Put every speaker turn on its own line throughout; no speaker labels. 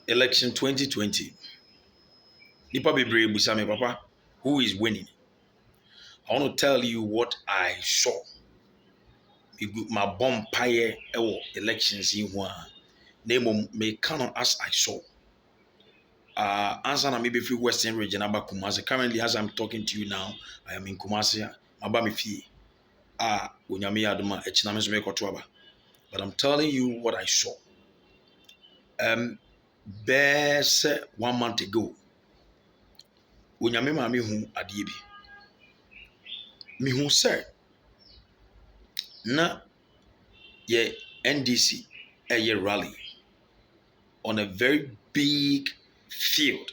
Election 2020. Nipa bebree busa me, Papa, who is winning? I want to tell you what I saw. My bomb pie elections in one. Name me canon as I saw. Answer na maybe free Western region about Kumasi. Currently, as I'm talking to you now, I am in Kumasi. Abami fee. Unyami aduma echiname so me. But I'm telling you what I saw. Best 1 month ago, unyame ma me hu adeɛ bi. Me hu sɛ na ye NDC a rally on a very big field.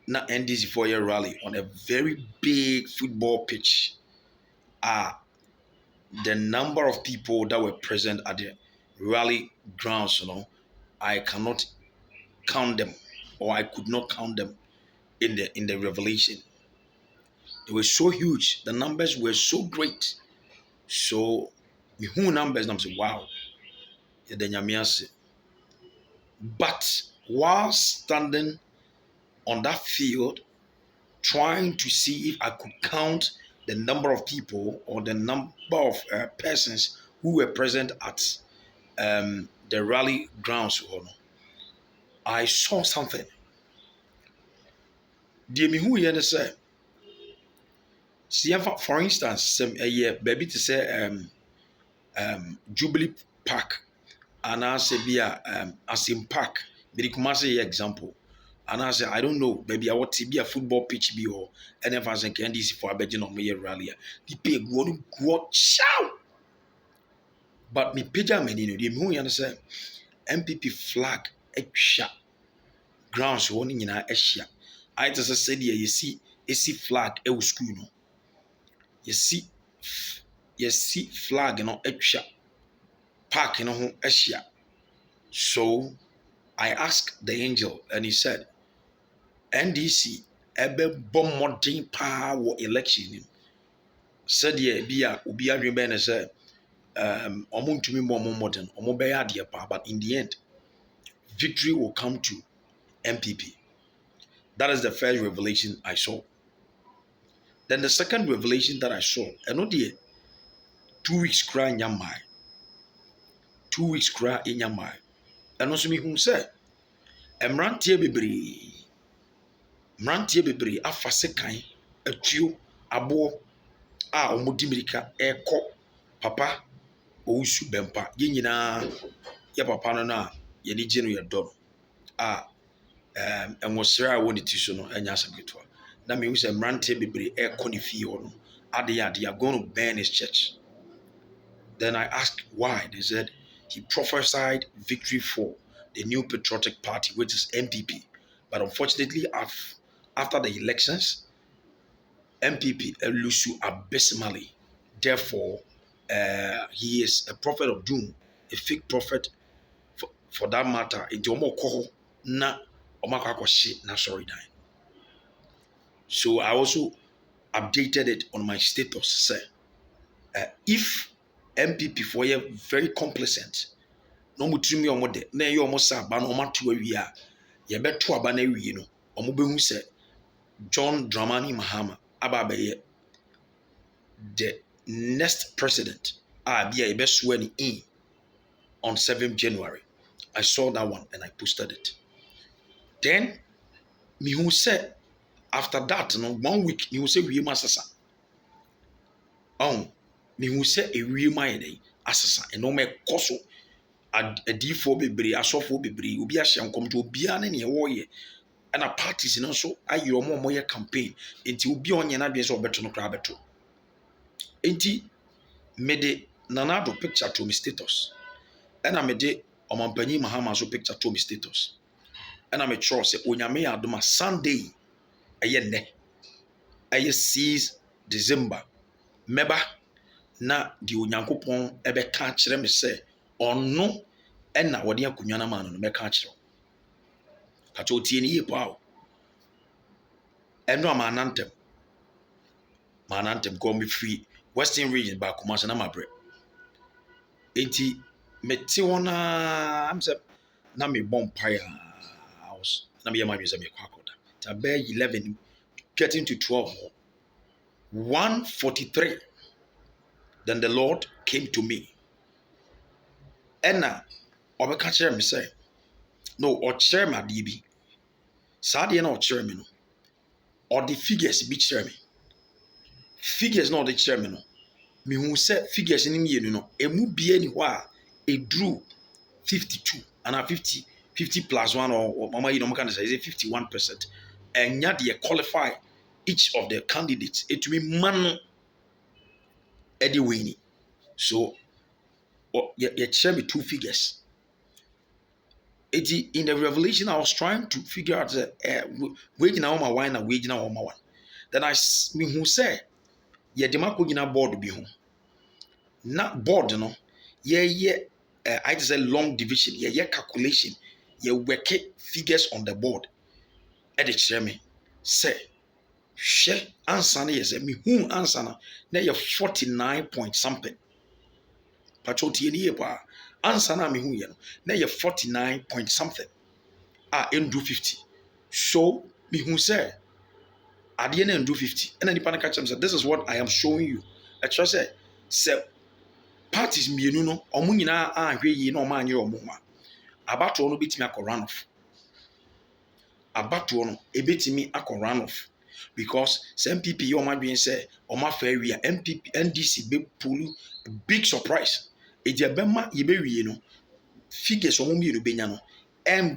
Na NDC for a rally on a very big football pitch. The number of people that were present at the rally grounds, I cannot count them, or I could not count them in the revelation. They were so huge. The numbers were so great. So, me who numbers, and I'm saying, wow, but while standing on that field, trying to see if I could count the number of people or the number of persons who were present at the rally grounds, I saw something. For instance, baby to say Jubilee Park, and I say be Asim Park. But Kumasi example. And I say, I don't know, maybe I want to be a football pitch be or and if I say NDC for a bedroom of me rally. The pay go chow. But me pija me the who understand MPP flag a shot grounds one in a shot. I just said you see flag a school no. You see flag a shot park a shot. So I asked the angel and he said NDC ebe bomodin power election said ye bia obi adwen na say omo ntumi mo modern omo be ade pa, but in the end victory will come to MPP. That is the first revelation I saw. Then the second revelation that I saw, eno de 2 weeks cry nyamai. 2 weeks cry nyamai. Eno so me hu say emrantie bebree afa sekan atuo abo a omodi mirika eko papa owusu bempa ye nyina ye papa no na ye ni gye no ye do enwosere a woni ti so no anya asabetwa na me hu se mrante bebree eko ne fie ho no ade are going to burn his church. Then I asked why. They said he prophesied victory for the new patriotic party, which is MPP, but unfortunately after the elections MPP Owusu abysmally. Therefore, he is a prophet of doom, a fake prophet for that matter. So I also updated it on my status. Say, if MPP for you very complacent, no mutumi omode na ye omo sa ba no omatu awie a ye beto aba na awie no omo behu se John Dramani Mahama ababaye the next president bia ye be swear in on 7th January. I saw that one and I posted it. Then me who said after that, 1 week, me who say we masasa. Me who say a real mind assasa and no me koso a D4 bebree, asofo bebree, obi ahyam kom to obi an ne wo ye. And a parties no so ayi omo moye campaign enti obi onye na dwen so obeto no kra beto. Enti me de nanado picture to me status. And I me de omampanyi Mahama so picture to me status. And I me sure say onyame adoma Sunday eye ne eye 6 December meba na di onyankopon ebe ka kire me se ono na wode akonwa na ma no me ka kire kacho tie ni yepo awo eno manantem go me free Western region ba Kumasi na mabre enti meti wona am say na me bomb pie house. Na me yama me kwakoda. Tabe 11 getting to 12. 1:43. Then the Lord came to me. Enna obeka kire me say, no, or kire me ade bi. Saa de na o kire me no. Or the figures bi kire me. Figures na o de kire me no. Me hu say figures ni mienu no, emu bia ni ho a edru 52 and 50 plus 1 or mama you know can say 51%. And yet they qualify each of the candidates. It will be man Eddie Winnie. So you share me two figures. In the revelation, I was trying to figure out wage na my wine and wage na my one. Then me who say yeah the mark na board be home. Na board no I just say long division calculation work figures on the board. Eddie share me say share answer na yes me who answer na 49 point something. Patroti ni pa answer na me hu ye no na 49 point something do 50. So me hu say ade na do 50 and nipa na catch am say this is what I am showing you. I trust say parties mienu no omo nyina ahwe yi na omo anye omo ma abato no betimi akọ run off abato no ebetimi akọ run off because some MPP you omo adwen say omo afa wi MPP NDC be pull big surprise eje bema ye be wi no figures omo mienu benya no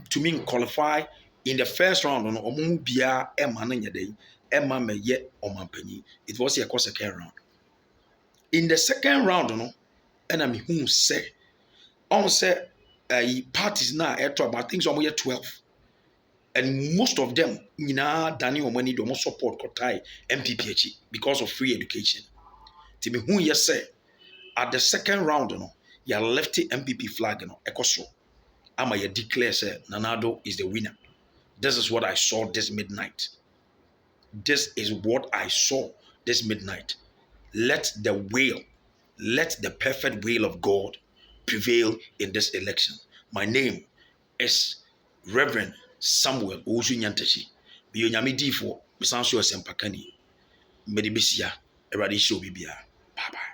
to me qualify in the first round no omo mu bia ema na nyeden ema meye omanpanyi. It was a second round. In the second round no and I mean who say on say parties now about things almost 12 and most of them Daniel money do support Kotai MPPH because of free education. To me who you say at the second round you left the MPP flag ekoso ama you declare say Nanado is the winner. This is what I saw this midnight. This is what I saw this midnight. Let the perfect will of God prevail in this election. My name is Reverend Samuel Owusu Nyantakyi. Biyo nyame difo, bisanso esempakani. Medibisia, erade show bibia. Bye bye.